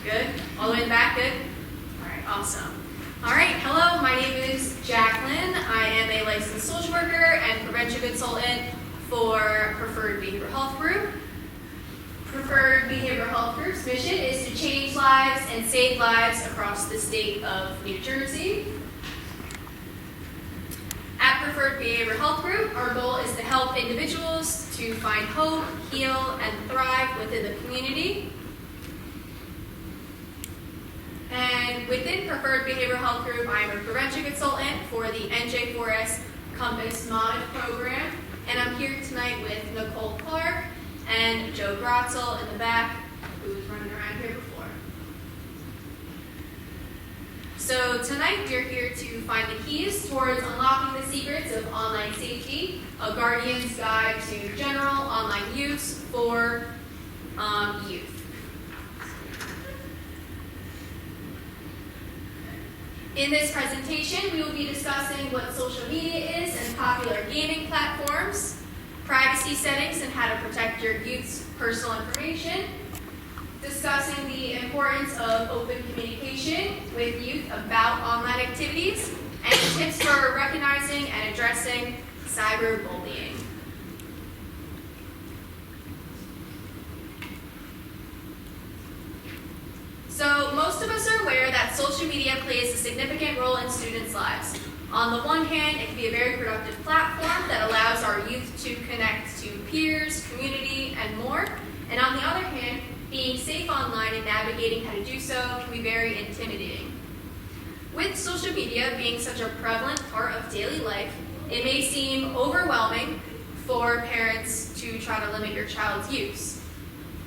Good? All the way in the back, good? All right, awesome. All right, hello, my name is Jacqueline. I am a licensed social worker and prevention consultant for Preferred Behavioral Health Group. Preferred Behavioral Health Group's mission is to change lives and save lives across the state of New Jersey. At Preferred Behavioral Health Group, our goal is to help individuals to find hope, heal, and thrive within the community. And within Preferred Behavioral Health Group, I am a prevention consultant for the NJ4S Compass Monitor program. And I'm here tonight with Nicole Clark and Joe Grotzel in the back, who was running around here before. So tonight we're here to find the keys towards unlocking the secrets of online safety, a guardian's guide to general online use for youth. In this presentation, we will be discussing what social media is and popular gaming platforms, privacy settings and how to protect your youth's personal information, discussing the importance of open communication with youth about online activities, and tips for recognizing and addressing cyberbullying. So most of us are aware that social media plays a significant role in students' lives. On the one hand, it can be a very productive platform that allows our youth to connect to peers, community, and more. And on the other hand, being safe online and navigating how to do so can be very intimidating. With social media being such a prevalent part of daily life, it may seem overwhelming for parents to try to limit your child's use.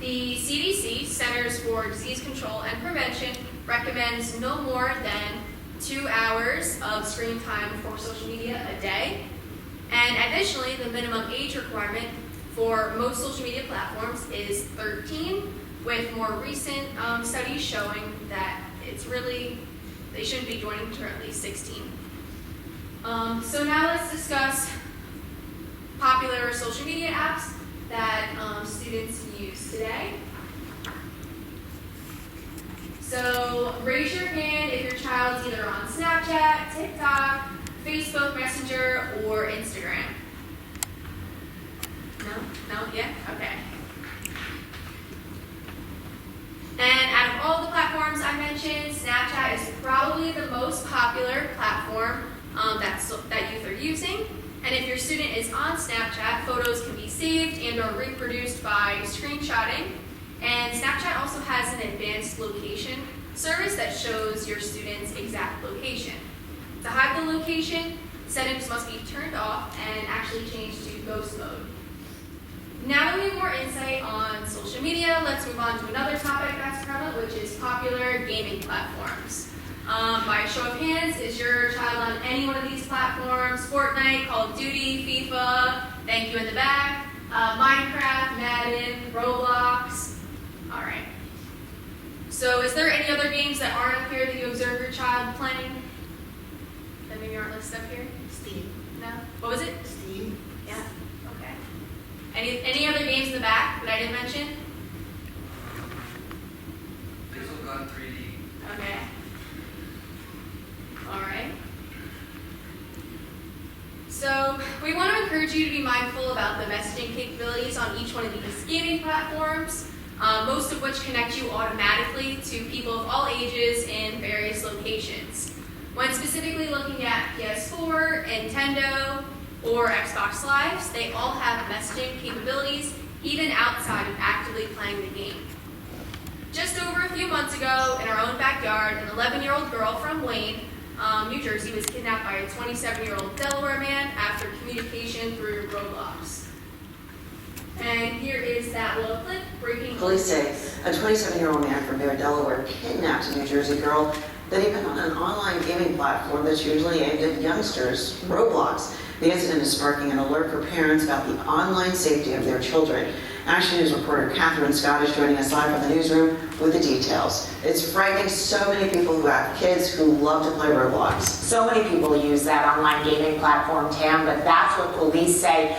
The CDC, Centers for Disease Control and Prevention, recommends no more than 2 hours of screen time for social media a day. And additionally, the minimum age requirement for most social media platforms is 13, with more recent studies showing that they shouldn't be joining until at least 16. So now let's discuss popular social media apps that students use today. So raise your hand if your child's either on Snapchat, TikTok, Facebook Messenger, or Instagram. No? Yeah? Okay. And out of all the platforms I mentioned, Snapchat is probably the most popular platform that youth are using. And if your student is on Snapchat, photos can be saved and or reproduced by screenshotting. And Snapchat also has an advanced location service that shows your student's exact location. To hide the location, settings must be turned off and actually changed to ghost mode. Now that we have more insight on social media, let's move on to another topic that's prevalent, which is popular gaming platforms. By show of hands, is your child on any one of these platforms? Fortnite, Call of Duty, FIFA, thank you in the back, Minecraft, Madden, Roblox. All right. So is there any other games that aren't up here that you observe your child playing that maybe aren't listed up here? Steam. No? What was it? Steam. Yeah, okay. Any other games in the back that I didn't mention? Pixel Gun 3D. Okay. All right. So we want to encourage you to be mindful about the messaging capabilities on each one of these gaming platforms, most of which connect you automatically to people of all ages in various locations. When specifically looking at PS4, Nintendo, or Xbox Lives, they all have messaging capabilities even outside of actively playing the game. Just over a few months ago, in our own backyard, an 11-year-old girl from Wayne, New Jersey, was kidnapped by a 27-year-old Delaware man after communication through Roblox. And here is that little clip breaking. Police say a 27-year-old man from Bear, Delaware, kidnapped a New Jersey girl that had been on an online gaming platform that's usually aimed at youngsters, Roblox. The incident is sparking an alert for parents about the online safety of their children. Action News reporter Catherine Scott is joining us live from the newsroom with the details. It's frightening so many people who have kids who love to play Roblox. So many people use that online gaming platform, Tam, but that's what police say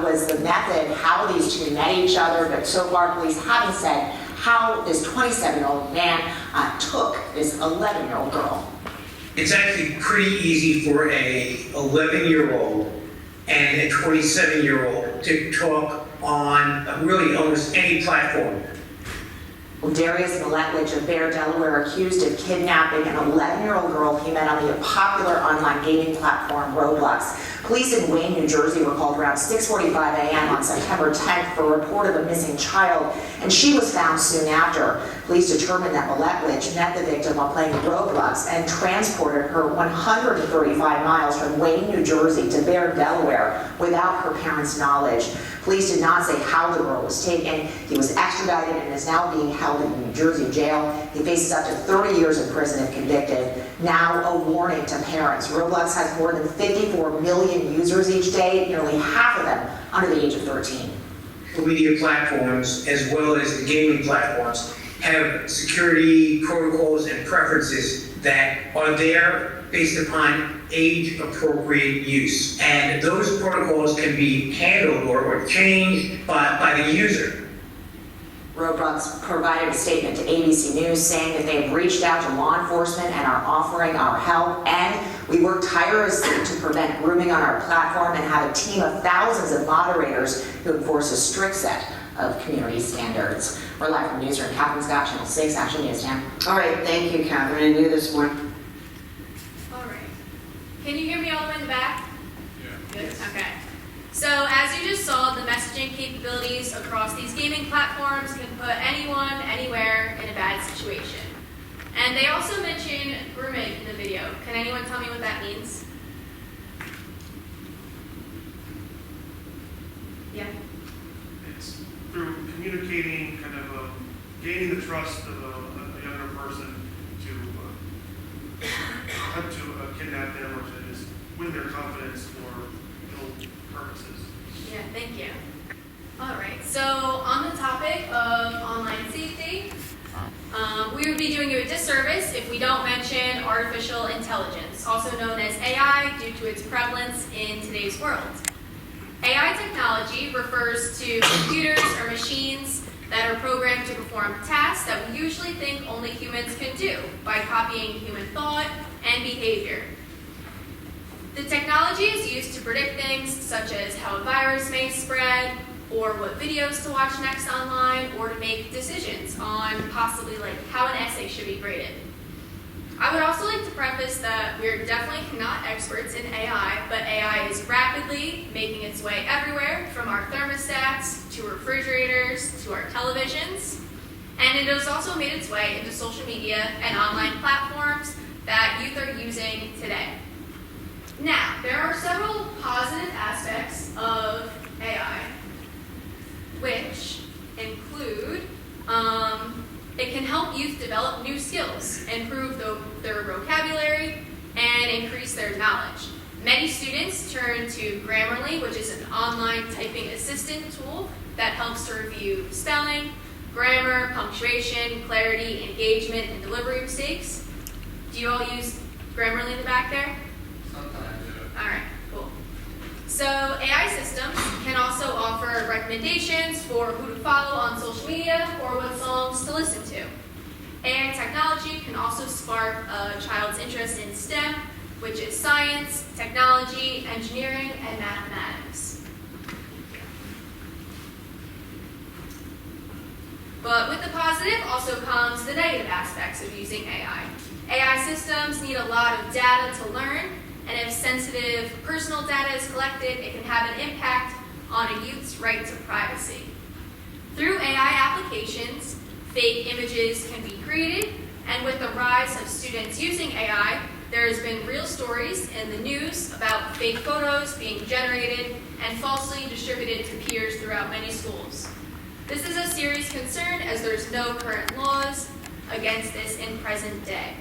was the method, how these two met each other. But so far, police haven't said how this 27-year-old man took this 11-year-old girl. It's actually pretty easy for a 11-year-old and a 27-year-old to talk on really almost any platform. Well, Darius Miletlich of Bear, Delaware, accused of kidnapping an 11-year-old girl he met on the popular online gaming platform Roblox. Police in Wayne, New Jersey were called around 6:45 a.m. on September 10th for a report of a missing child, and she was found soon after. Police determined that Miletlich met the victim while playing Roblox and transported her 135 miles from Wayne, New Jersey to Bear, Delaware without her parents' knowledge. Police did not say how the girl was taken. He was extradited and is now being held in a New Jersey jail. He faces up to 30 years in prison if convicted. Now, a warning to parents. Roblox has more than 54 million users each day, nearly half of them under the age of 13. The media platforms, as well as the gaming platforms, have security protocols and preferences that are there based upon age-appropriate use. And those protocols can be handled or changed by the user. Roblox provided a statement to ABC News saying that they have reached out to law enforcement and are offering our help, and we work tirelessly to prevent grooming on our platform and have a team of thousands of moderators who enforce a strict set of community standards. We're live from Newsroom. Catherine Scott, Channel 6, Action News, Tam. All right, thank you, Catherine. I knew this one. All right. Can you hear me all the way in the back? Yeah. Good, okay. So as you just saw, the messaging capabilities across these gaming platforms can put anyone, anywhere in a bad situation. And they also mention grooming in the video. Can anyone tell me what that means? Yeah. It's through communicating, kind of gaining the trust of a younger person to attempt to kidnap them or to just win their confidence for ill purposes. Yeah, thank you. All right, so on the topic of online safety, we would be doing you a disservice if we don't mention artificial intelligence, also known as AI, due to its prevalence in today's world. AI technology refers to computers or machines that are programmed to perform tasks that we usually think only humans can do by copying human thought and behavior. The technology is used to predict things such as how a virus may spread, or what videos to watch next online, or to make decisions on possibly like how an essay should be graded. I would also like to preface that we're definitely not experts in AI, but AI is rapidly making its way everywhere, from our thermostats to refrigerators to our televisions. And it has also made its way into social media and online platforms that youth are using today. Now, there are several positive aspects of AI, which include it can help youth develop new skills, improve their vocabulary, and increase their knowledge. Many students turn to Grammarly, which is an online typing assistant tool that helps to review spelling, grammar, punctuation, clarity, engagement, and delivery mistakes. Do you all use Grammarly in the back there? Sometimes, yeah. All right, cool. So AI systems can also offer recommendations for who to follow on social media or what songs to listen to. AI technology can also spark a child's interest in STEM, which is science, technology, engineering, and mathematics. But with the positive also comes the negative aspects of using AI. AI systems need a lot of data to learn, and if sensitive personal data is collected, it can have an impact on a youth's right to privacy. Through AI applications, fake images can be created, and with the rise of students using AI, there has been real stories in the news about fake photos being generated and falsely distributed to peers throughout many schools. This is a serious concern as there's no current laws against this in present day.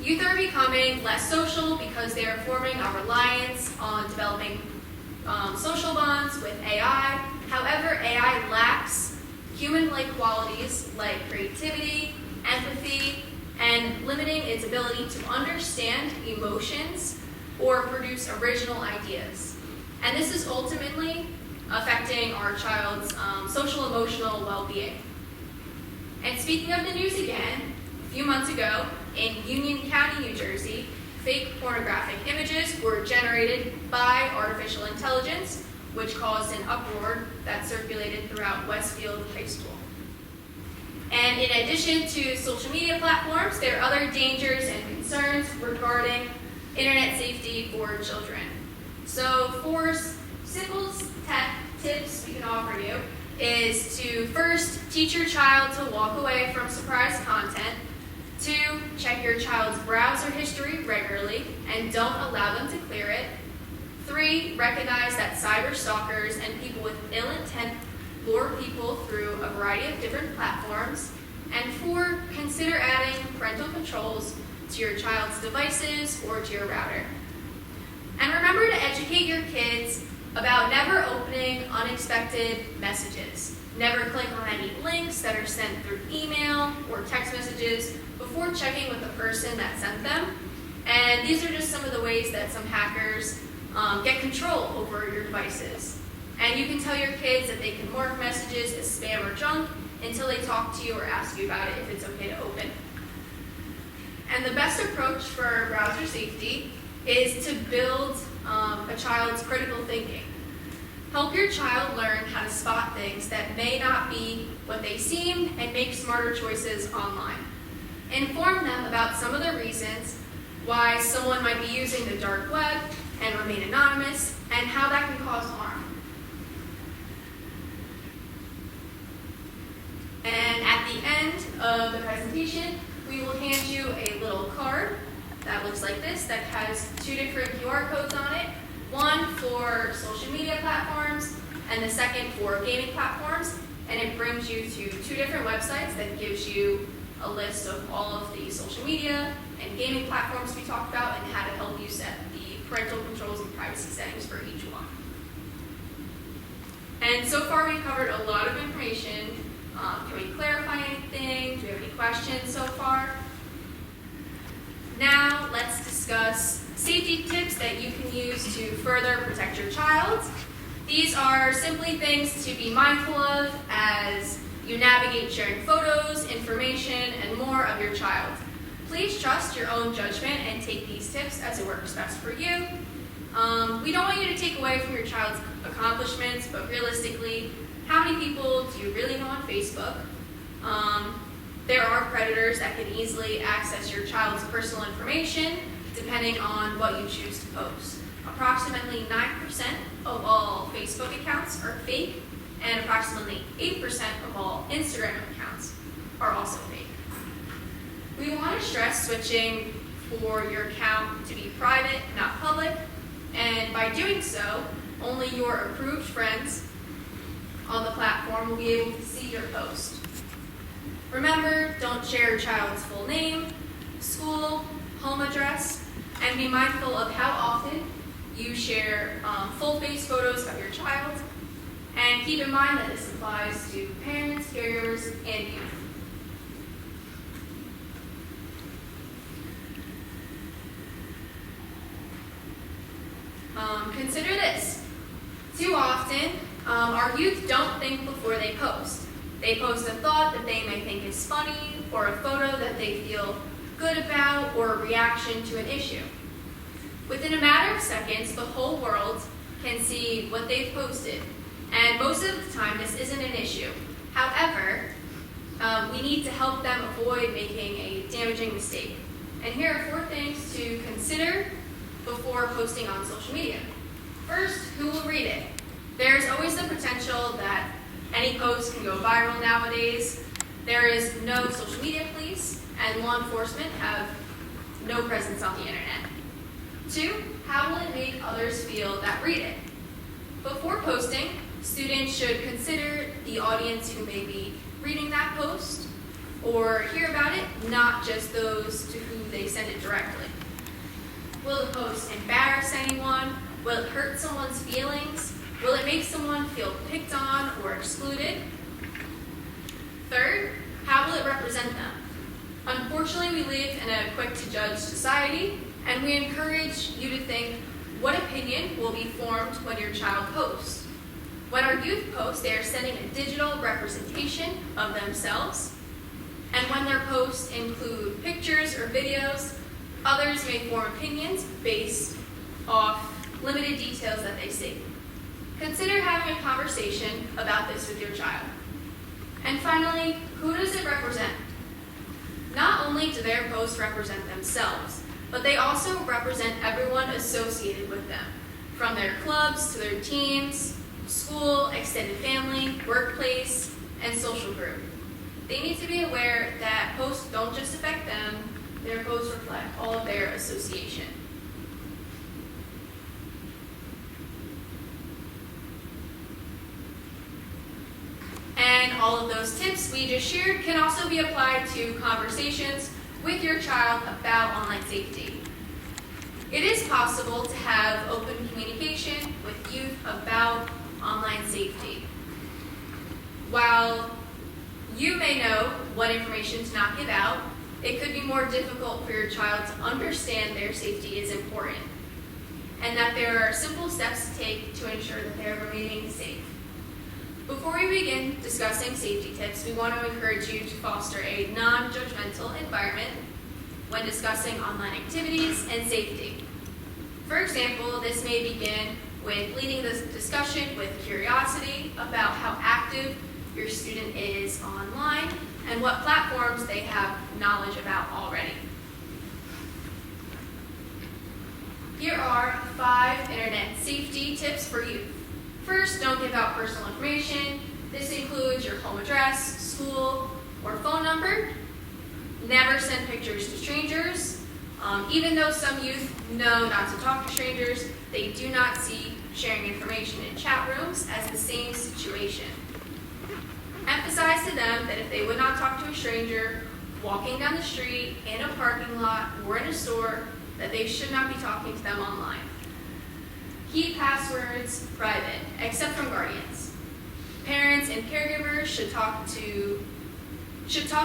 Youth are becoming less social because they are forming a reliance on developing social bonds with AI. However, AI lacks human-like qualities like creativity, empathy, and limiting its ability to understand emotions or produce original ideas. And this is ultimately affecting our child's social emotional well-being. And speaking of the news again, a few months ago in Union County, New Jersey, fake pornographic images were generated by artificial intelligence, which caused an uproar that circulated throughout Westfield High School. And in addition to social media platforms, there are other dangers and concerns regarding internet safety for children. So 4 simple tech tips we can offer you is to first teach your child to walk away from surprise content. 2, check your child's browser history regularly and don't allow them to clear it. 3, recognize that cyber stalkers and people with ill intent lure people through a variety of different platforms. And 4, consider adding parental controls to your child's devices or to your router. And remember to educate your kids about never opening unexpected messages. Never click on any links that are sent through email or text messages before checking with the person that sent them. And these are just some of the ways that some hackers get control over your devices. And you can tell your kids that they can mark messages as spam or junk until they talk to you or ask you about it if it's okay to open. And the best approach for browser safety is to build a child's critical thinking. Help your child learn how to spot things that may not be what they seem and make smarter choices online. Inform them about some of the reasons why someone might be using the dark web and remain anonymous, and how that can cause harm. And at the end of the presentation, we will hand you a little card that looks like this that has 2 different QR codes on it. One for social media platforms and the second for gaming platforms. And it brings you to 2 different websites that gives you a list of all of the social media and gaming platforms we talked about and how to help you set the parental controls and privacy settings for each one. And so far we've covered a lot of information. Can we clarify anything? Do we have any questions so far? Now let's discuss safety tips that you can use to further protect your child. These are simply things to be mindful of as you navigate sharing photos, information, and more of your child. Please trust your own judgment and take these tips as it works best for you. We don't want you to take away from your child's accomplishments, but realistically, how many people do you really know on Facebook? There are predators that can easily access your child's personal information depending on what you choose to post. Approximately 9% of all Facebook accounts are fake, and approximately 8% of all Instagram accounts are also fake. We want to stress switching for your account to be private, not public, and by doing so, only your approved friends on the platform will be able to see your post. Remember, don't share your child's full name, school, home address, and be mindful of how often you share full face photos of your child. And keep in mind that this applies to parents, caregivers, and youth. Consider this. Too often, our youth don't think before they post. They post a thought that they may think is funny, or a photo that they feel good about, or a reaction to an issue. Within a matter of seconds, the whole world can see what they've posted. And most of the time, this isn't an issue. However, we need to help them avoid making a damaging mistake. And here are 4 things to consider before posting on social media. First, who will read it? There's always the potential that any post can go viral nowadays. There is no social media police, and law enforcement have no presence on the internet. 2, how will it make others feel that read it? Before posting, students should consider the audience who may be reading that post or hear about it, not just those to whom they send it directly. Will the post embarrass anyone? Will it hurt someone's feelings? Will it make someone feel picked on or excluded? Third, how will it represent them? Unfortunately, we live in a quick-to-judge society, and we encourage you to think, what opinion will be formed when your child posts? When our youth post, they are sending a digital representation of themselves, pictures or videos. Others may form opinions based off limited details that they see. Consider having a conversation about this with your child. And finally, who does it represent? Not only do their posts represent themselves, but they also represent everyone associated with them, from their clubs to their teams, school, extended family, workplace, and social group. They need to be aware that posts don't just affect them, their posts reflect all of their association. And all of those tips we just shared can also be applied to conversations with your child about online safety. It is possible to have open communication with youth about online safety. While you may know what information to not give out, it could be more difficult for your child to understand their safety is important, and that there are simple steps to take to ensure that they are remaining safe. Before we begin discussing safety tips, we want to encourage you to foster a non-judgmental environment when discussing online activities and safety. For example, this may begin with leading the discussion with curiosity about how active your student is online and what platforms they have knowledge about already. Here are 5 internet safety tips for you. First, don't give out personal information. This includes your home address, school, or phone number. Never send pictures to strangers. Even though some youth know not to talk to strangers, they do not see sharing information in chat rooms as the same situation. Emphasize to them that if they would not talk to a stranger walking down the street, in a parking lot, or in a store, that they should not be talking to them online. Keep passwords private, except from guardians. Parents and caregivers should talk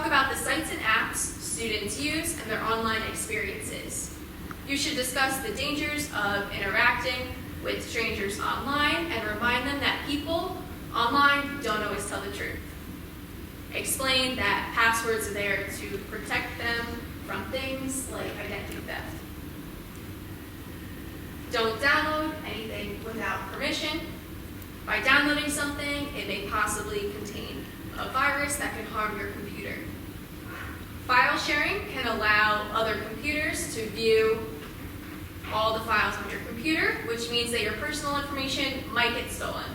about the sites and apps students use and their online experiences. You should discuss the dangers of interacting with strangers online and remind them that people online don't always tell the truth. Explain that passwords are there to protect them from things like identity theft. Don't download anything without permission. By downloading something, it may possibly contain a virus that can harm your computer. File sharing can allow other computers to view all the files on your computer, which means that your personal information might get stolen.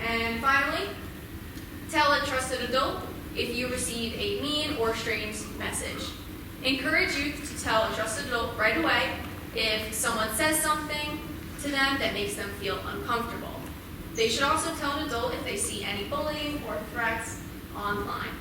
And finally, tell a trusted adult if you receive a mean or strange message. Encourage youth to tell a trusted adult right away if someone says something to them that makes them feel uncomfortable. They should also tell an adult if they see any bullying or threats online.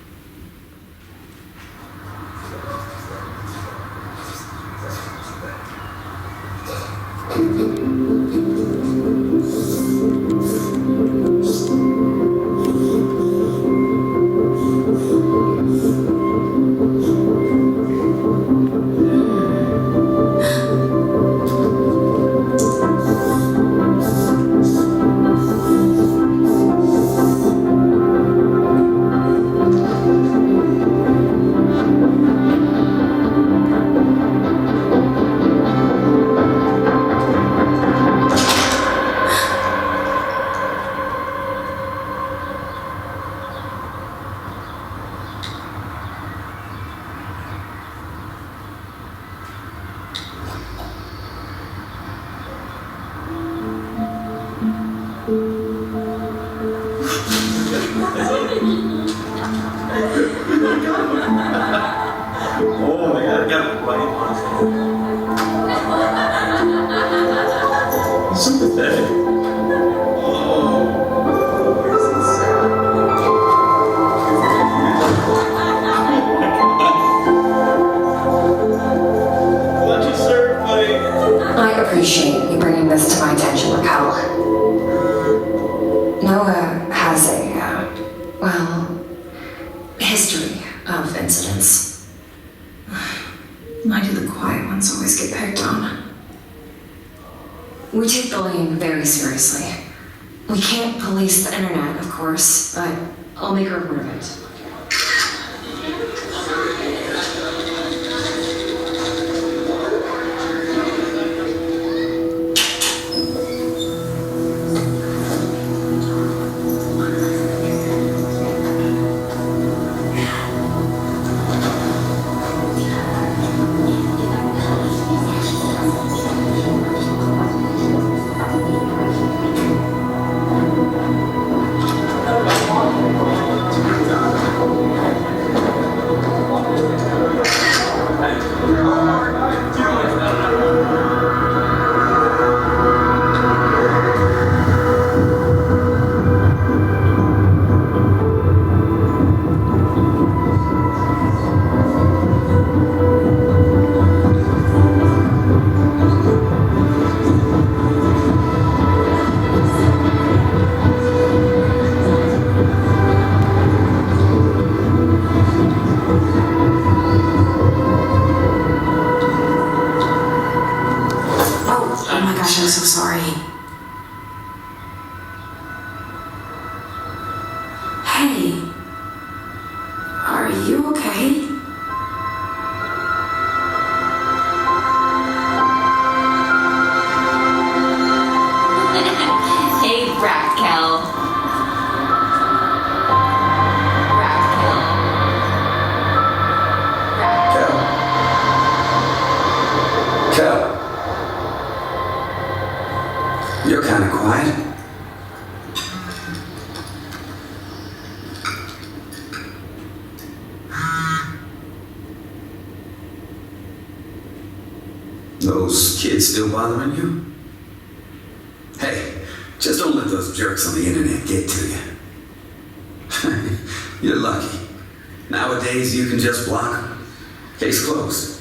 Oh my god, I got it right on. So pathetic. What you serve, buddy? I appreciate you bringing this to my attention, Raquel. Noah has a, history of incidents. Why do the quiet ones always get picked on? We take bullying very seriously. We can't police the internet, of course, but I'll make a report of it. Those kids still bothering you? Hey, just don't let those jerks on the internet get to you. You're lucky. Nowadays, you can just block them. Case closed.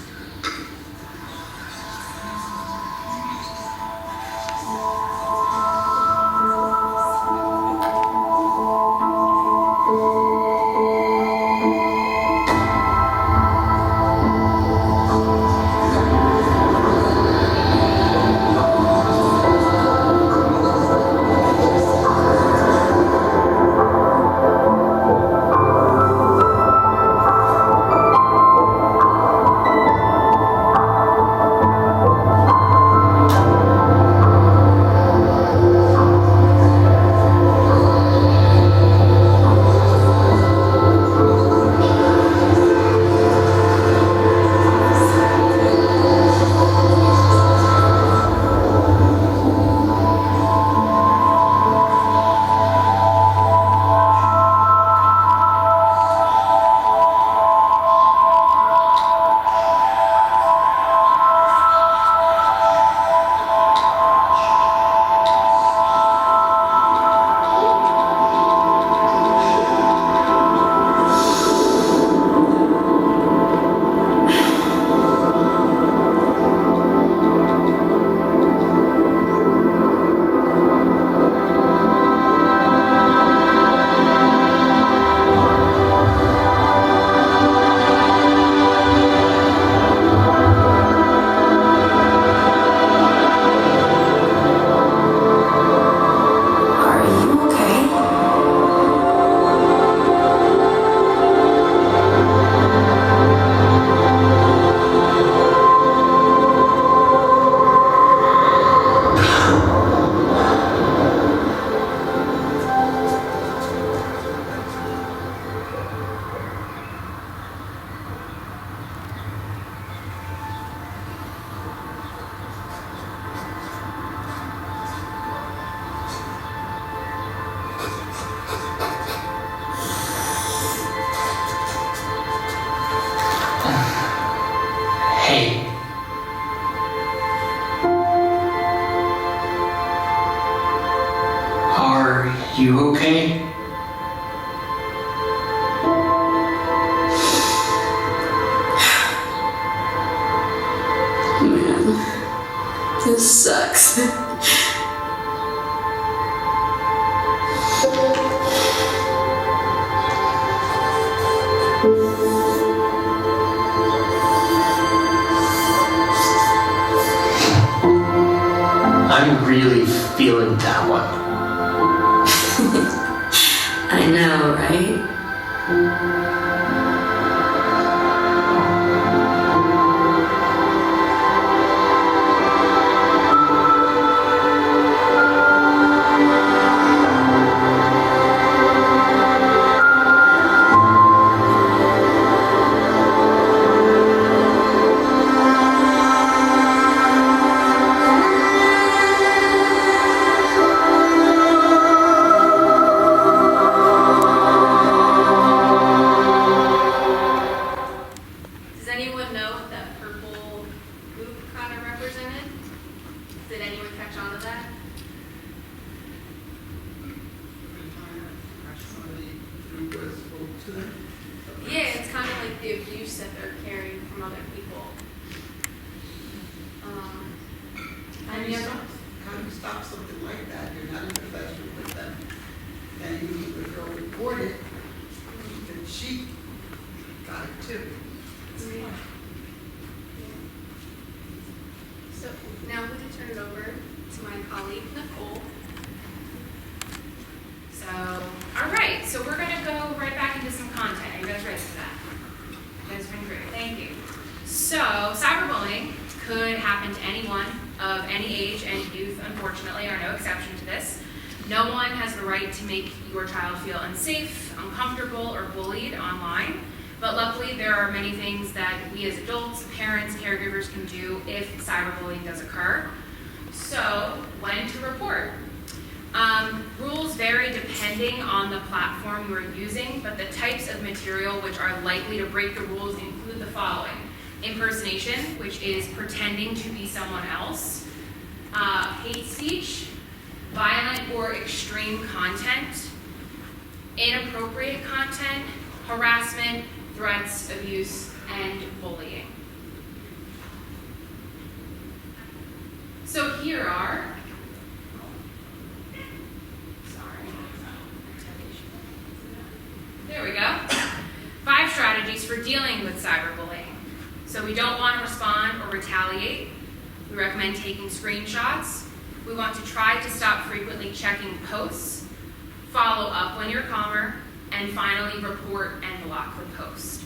Hey. Are you okay? Man, this sucks. I'm really feeling that one. I know, right? Does anyone know what that purple goop kind of represented? Did anyone catch on to that? Yeah, it's kind of like the abuse that they're carrying from other people. Any other? How do you stop something like that? You're not in professional with them. And you need to go report it, and she got it too. So now I'm going to turn it over to my colleague Nicole. So, all right, so we're gonna go right back into some content. Are you guys ready for that? You guys are doing great, thank you. So, cyberbullying could happen to anyone of any age, and youth, unfortunately, are no exception to this. No one has the right to make your child feel unsafe, uncomfortable, or bullied online. But luckily, there are many things that we as adults, parents, caregivers can do if cyberbullying does occur. So, when to report? Rules vary depending on the platform you are using, but the types of material which are likely to break the rules include the following: impersonation, which is pretending to be someone else, hate speech, violent or extreme content, inappropriate content, harassment, threats, abuse, and bullying. So here are, there we go, 5 strategies for dealing with cyberbullying. So we don't want to respond or retaliate. We recommend taking screenshots. We want to try to stop frequently checking posts, follow up when you're calmer, and finally report and block the post.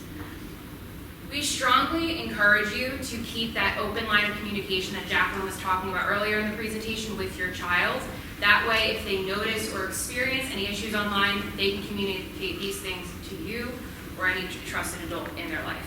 We strongly encourage you to keep that open line of communication that Jacqueline was talking about earlier in the presentation with your child. That way, if they notice or experience any issues online, they can communicate these things to you or any trusted adult in their life.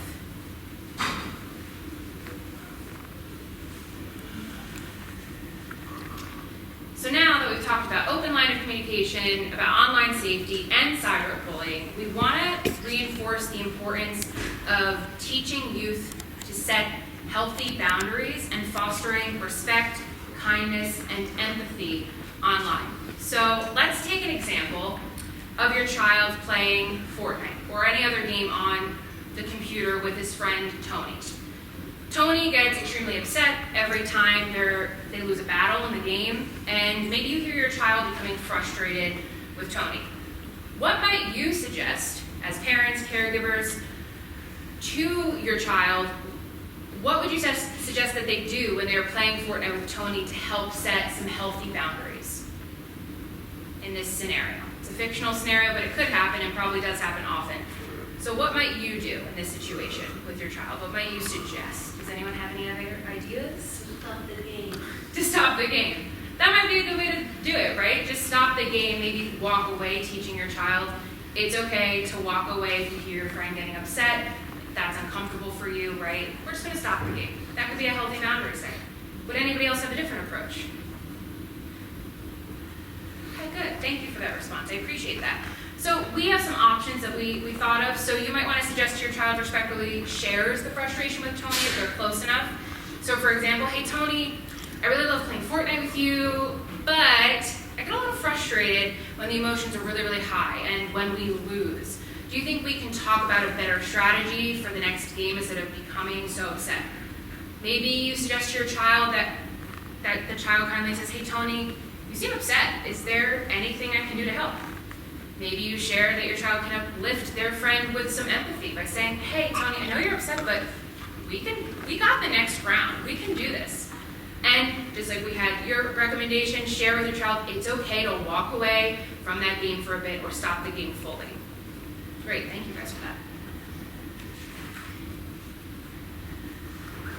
So now that we've talked about open line of communication, about online safety, and cyberbullying, we want to reinforce the importance of teaching youth to set healthy boundaries and fostering respect, kindness, and empathy online. So let's take an example of your child playing Fortnite or any other game on the computer with his friend Tony. Tony gets extremely upset every time they lose a battle in the game, and maybe you hear your child becoming frustrated with Tony. What might you suggest as parents, caregivers, to your child? What would you suggest that they do when they're playing Fortnite with Tony to help set some healthy boundaries in this scenario? It's a fictional scenario, but it could happen and probably does happen often. So what might you do in this situation with your child? What might you suggest? Does anyone have any other ideas? Stop the game. To stop the game. That might be a good way to do it, right? Just stop the game, maybe walk away, teaching your child it's okay to walk away if you hear your friend getting upset. That's uncomfortable for you, right? We're just going to stop the game. That could be a healthy boundary set. Would anybody else have a different approach? Okay, good. Thank you for that response. I appreciate that. So we have some options that we thought of. So you might want to suggest your child respectfully shares the frustration with Tony if they're close enough. So for example, hey Tony, I really love playing Fortnite with you, but I get a little frustrated when the emotions are really, really high and when we lose. Do you think we can talk about a better strategy for the next game instead of becoming so upset? Maybe you suggest to your child that the child kindly says, hey Tony, you seem upset. Is there anything I can do to help? Maybe you share that your child can uplift their friend with some empathy by saying, hey Tony, I know you're upset, but we got the next round. We can do this. And just like we had your recommendation, share with your child, it's okay to walk away from that game for a bit or stop the game fully. Great, thank you guys for that.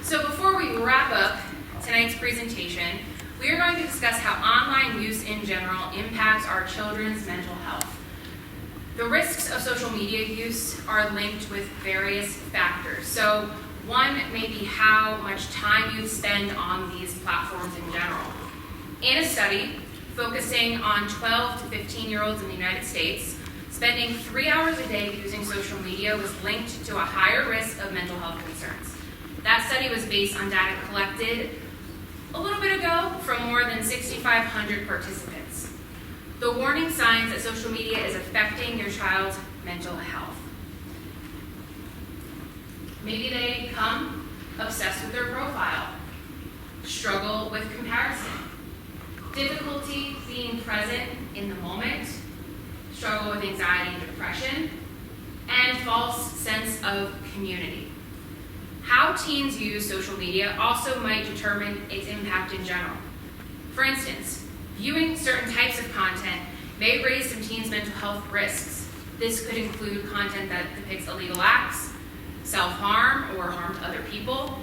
So before we wrap up tonight's presentation, we are going to discuss how online use in general impacts our children's mental health. The risks of social media use are linked with various factors. So one may be how much time you spend on these platforms in general. In a study focusing on 12 to 15-year-olds in the United States, spending 3 hours a day using social media was linked to a higher risk of mental health concerns. That study was based on data collected a little bit ago from more than 6,500 participants. The warning signs that social media is affecting your child's mental health. Maybe they become obsessed with their profile, struggle with comparison, difficulty being present in the moment, struggle with anxiety and depression, and false sense of community. How teens use social media also might determine its impact in general. For instance, viewing certain types of content may raise some teens' mental health risks. This could include content that depicts illegal acts, self-harm or harm to other people,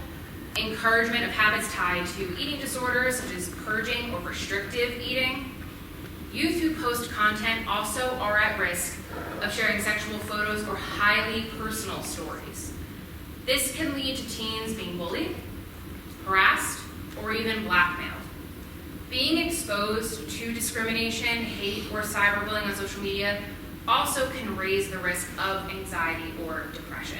encouragement of habits tied to eating disorders such as purging or restrictive eating. Youth who post content also are at risk of sharing sexual photos or highly personal stories. This can lead to teens being bullied, harassed, or even blackmailed. Being exposed to discrimination, hate, or cyberbullying on social media also can raise the risk of anxiety or depression.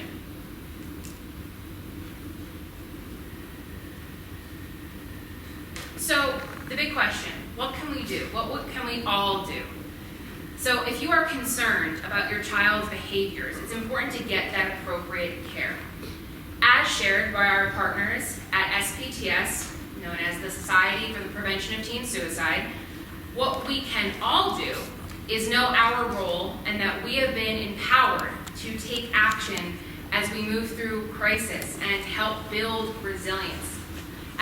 So the big question, what can we do? What can we all do? So if you are concerned about your child's behaviors, it's important to get that appropriate care. As shared by our partners at SPTS, known as the Society for the Prevention of Teen Suicide, what we can all do is know our role and that we have been empowered to take action as we move through crisis and help build resilience.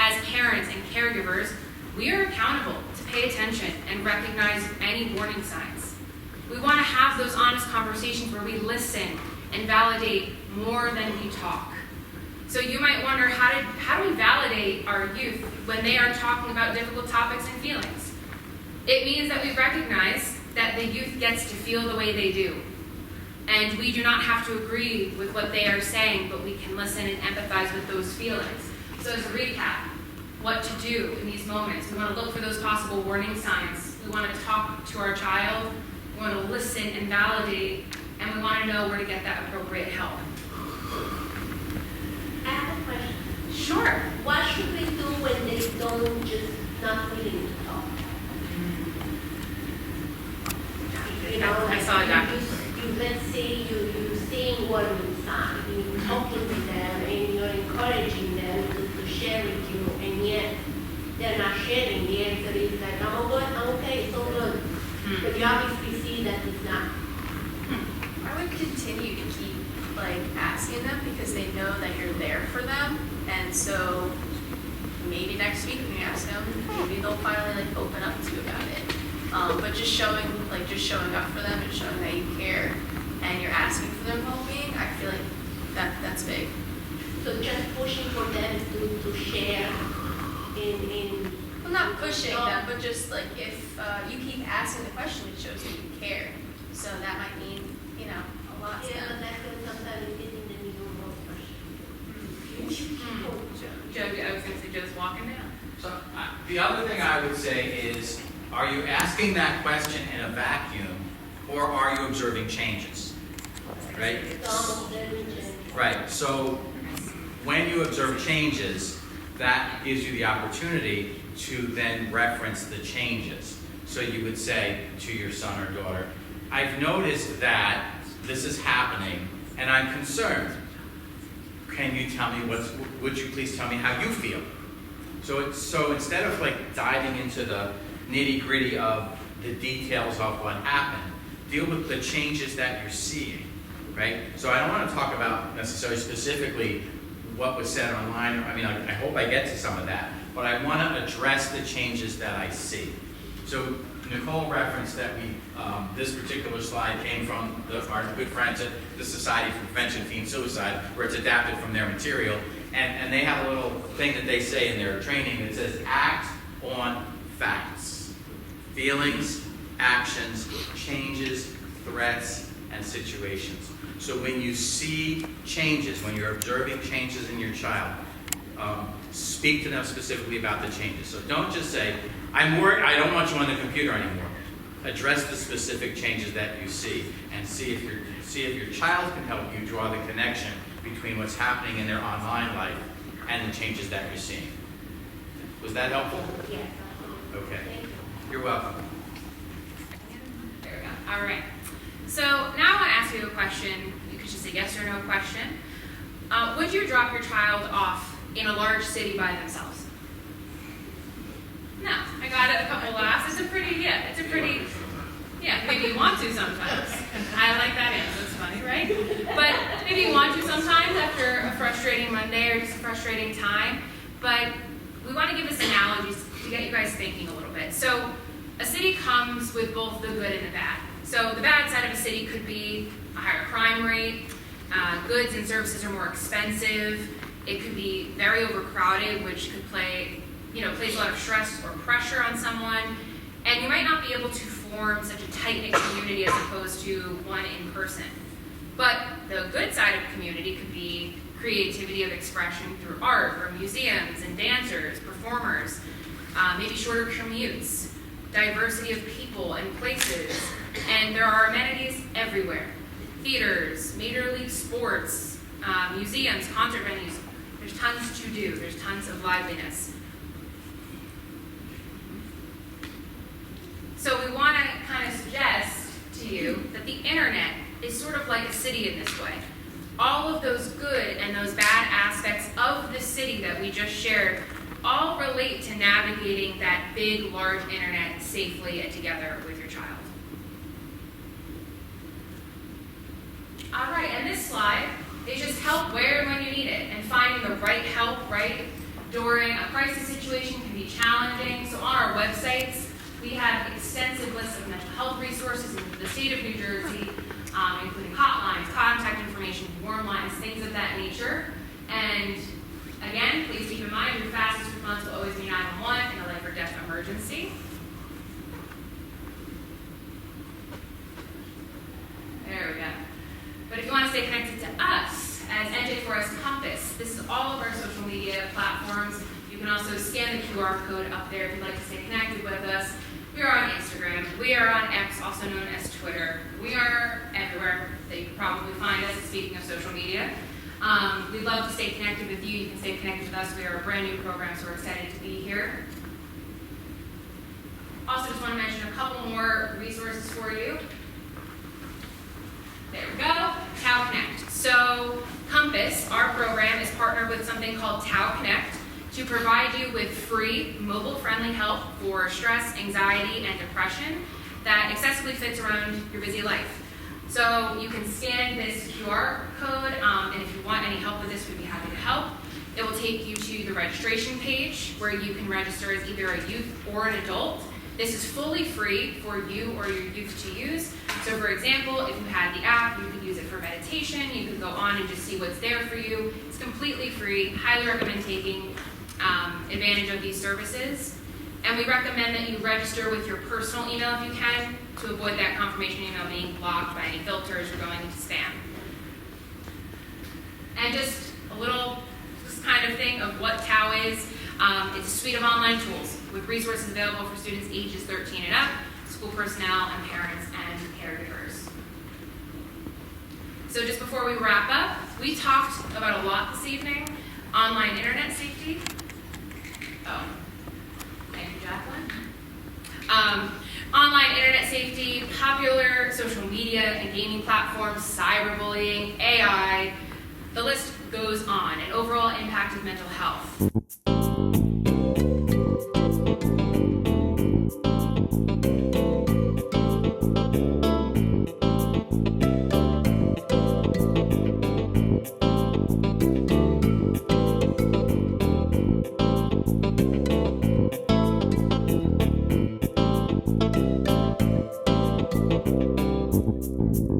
As parents and caregivers, we are accountable to pay attention and recognize any warning signs. We want to have those honest conversations where we listen and validate more than we talk. So you might wonder, how do we validate our youth when they are talking about difficult topics and feelings? It means that we recognize that the youth gets to feel the way they do. And we do not have to agree with what they are saying, but we can listen and empathize with those feelings. So as a recap, what to do in these moments. We want to look for those possible warning signs. We want to talk to our child. We want to listen and validate. And we want to know where to get that appropriate help. I have a question. Sure. What should we do when they don't just not willing to talk? You know, I saw that. Let's say you seeing warning sign, you're talking to them, and you're encouraging them to share with you, and yet they're not sharing. The answer is like, I'm good, I'm okay, it's all good. But you obviously see that it's not. I would continue to keep asking them because they know that you're there for them, and so maybe next week when you ask them, maybe they'll finally open up to you about it. But just showing up for them and showing that you care and you're asking for their well-being, I feel like that's big. So just pushing for them to share in Well, not pushing them, but just if you keep asking the question, it shows that you care. So that might mean, a lot to yeah, them. but that's when sometimes it's getting them even more frustrated. Joe, I was going to say Joe's walking down. So the other thing I would say is, are you asking that question in a vacuum, or are you observing changes? Right? Right. So when you observe changes, that gives you the opportunity to then reference the changes. So you would say to your son or daughter, I've noticed that this is happening and I'm concerned. Can you tell me would you please tell me how you feel? So instead of diving into the nitty-gritty of the details of what happened, deal with the changes that you're seeing, right? So I don't want to talk about necessarily specifically what was said online. I hope I get to some of that, but I want to address the changes that I see. So Nicole referenced that this particular slide came from our good friends at the Society for Prevention of Teen Suicide, where it's adapted from their material, and they have a little thing that they say in their training that says, act on facts, feelings, actions, changes, threats, and situations. So when you see changes, when you're observing changes in your child, speak to them specifically about the changes. So don't just say, I'm worried, I don't want you on the computer anymore. Address the specific changes that you see and see if your child can help you draw the connection between what's happening in their online life and the changes that you're seeing. Was that helpful? Yes. Okay. You're welcome. There we go. All right. So now I want to ask you a question. You could just say yes or no question. Would you drop your child off in a large city by themselves? No. I got a couple laughs. Maybe you want to sometimes. I like that answer. It's funny, right? But maybe you want to sometimes after a frustrating Monday or just a frustrating time. But we want to give this analogy to get you guys thinking a little bit. So a city comes with both the good and the bad. So the bad side of a city could be a higher crime rate, goods and services are more expensive, it could be very overcrowded, which could place a lot of stress or pressure on someone, and you might not be able to form such a tight-knit community as opposed to one in person. But the good side of community could be creativity of expression through art or museums and dancers, performers, maybe shorter commutes, diversity of people and places, and there are amenities everywhere. Theaters, major league sports, museums, concert venues. There's tons to do. There's tons of liveliness. you that the internet is sort of like a city in this way. All of those good and those bad aspects of the city that we just shared all relate to navigating that big, large internet safely and together with your child. All right, and this slide is just help where and when you need it, and finding the right help, right, during a crisis situation can be challenging. So on our websites, we have extensive lists of mental health resources in the state of New Jersey, including hotlines, contact information, warm lines, things of that nature. And again, please keep in mind your fastest response will always be 911 in a life or death emergency. There we go. But if you want to stay connected to us as NJ4S Compass, this is all of our social media platforms. You can also scan the QR code up there if you'd like to stay connected with us. We are on Instagram. We are on X, also known as Twitter. We are everywhere that you can probably find us, speaking of social media. We'd love to stay connected with you. You can stay connected with us. We are a brand new program, so we're excited to be here. Also, just want to mention a couple more resources for you. There we go, Tau Connect. So Compass, our program, is partnered with something called Tau Connect to provide you with free, mobile-friendly help for stress, anxiety, and depression that accessibly fits around your busy life. So you can scan this QR code, and if you want any help with this, we'd be happy to help. It will take you to the registration page where you can register as either a youth or an adult. This is fully free for you or your youth to use. So for example, if you had the app, you could use it for meditation. You could go on and just see what's there for you. It's completely free. Highly recommend taking advantage of these services. And we recommend that you register with your personal email if you can to avoid that confirmation email being blocked by any filters or going into spam. And just a little kind of thing of what Tau is. It's a suite of online tools with resources available for students ages 13 and up, school personnel, and parents and caregivers. So just before we wrap up, we talked about a lot this evening. Online internet safety. Oh, thank you, Jacqueline. Online internet safety, popular social media and gaming platforms, cyberbullying, AI, the list goes on, and overall impact of mental health. Thank you.